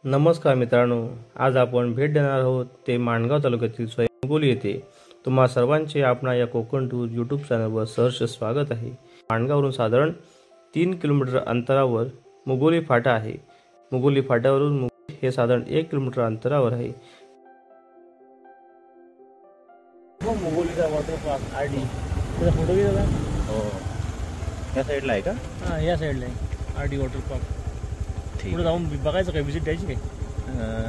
नमस्कार मित्रांनो, आज आपण भेट देणार आहोत ते माणगाव तालुक्यातील मुगोली येथे। तुम्हा सर्वांचे आपणा या कोकण टूर यूट्यूब चॅनलवर सहर्ष स्वागत आहे। माणगावरून साधारण 3 किलोमीटर अंतरावर मुगोली फाटा आहे। मुगोली फाट्यावरून मुगोली हे साधारण 1 किलोमीटर अंतरावर आहे। मुगोलीचा वॉटर पार्क आरडी त्याचा फोटो घे दादा। हो, या साईडला आहे का? हां, या साईडला आहे आरडी वॉटर पार्क। पुढे जाऊन बघायचं काय, विजिट द्यायची काय?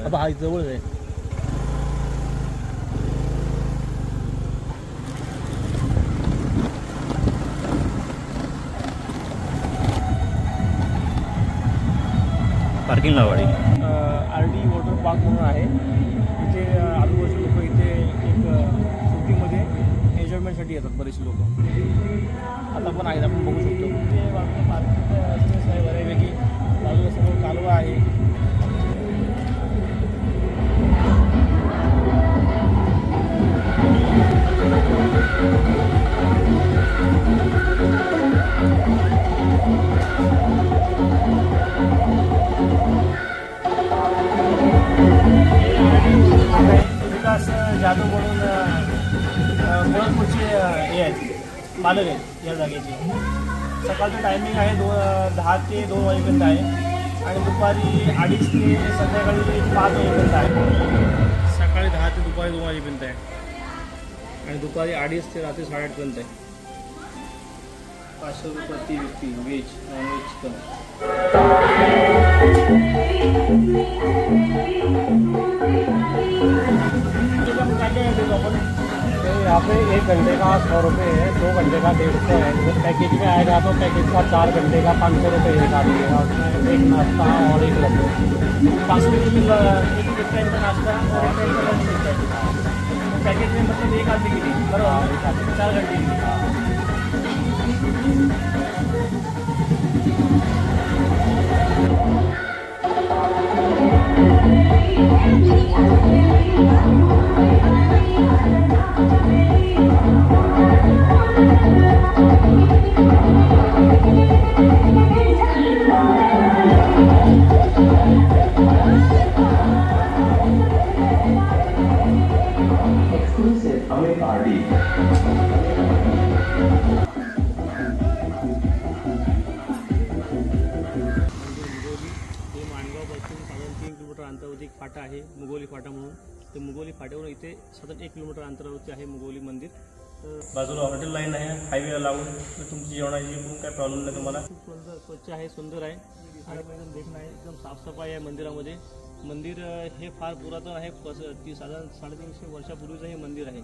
आता हा जवळच आहे। पार्किंग लावाडी आरडी वॉटर पार्क म्हणून आहे। इथे आजूबाजूचे लोक इथे एक शूटिंगमध्ये एन्जॉयमेंटसाठी येतात बरेचसे लोक। आता पण आहेत, आपण बघू शकतो। ते बाजूला पार्किंगचं स्पेस आहे बऱ्यापैकी। बाजूला समोर कालवा आहे। विकास जाधव म्हणून मुळदपूरचे हे आहेत, मालक आहेत या जागेचे। सकाळचं टायमिंग आहे 10 ते 2 वाजेपर्यंत आहे आणि दुपारी 2:30 ते संध्याकाळी 5 वाजेपर्यंत आहे। सकाळी 10 ते दुपारी 2 वाजेपर्यंत आहे आणि दुपारी 2:30 ते रात्री 8:30 पर्यंत आहे। 500 रुपये प्रति व्यक्ती, व्हेज नॉनव्हेज चिकन। यहाँ पे 1 घंटे का 100 रुपये है, 2 घंटे का 150 है। जो पैकेज में आएगा तो पैकेज का 4 घंटे का 500 रुपये एक आदमी का। उसमें एक नाश्ता और एक लंच। 500 रुपये में एक टाइम का नाश्ता और एक टाइम का लंच मिलता है। पैकेज में मतलब एक आदमी के लिए बराबर 4 घंटे के लिए। अंतरावरती एक फाटा आहे, मुगोली फाटा म्हणून। ते मुगोली फाट्यावरून इथे साधारण 1 किलोमीटर अंतरावरती आहे मुगोली मंदिर। बाजूला हॉटेल लाईन आहे, हायवेला लावून तुमची जेवणाची पण काय प्रॉब्लेम नाही तुम्हाला। खूप सुंदर, स्वच्छ आहे, सुंदर आहे आणि एकदम देखणं आहे, एकदम साफसफाई आहे मंदिरामध्ये। मंदिर हे फार पुरातन आहे, साधारण 350 वर्षापूर्वीचं हे मंदिर आहे।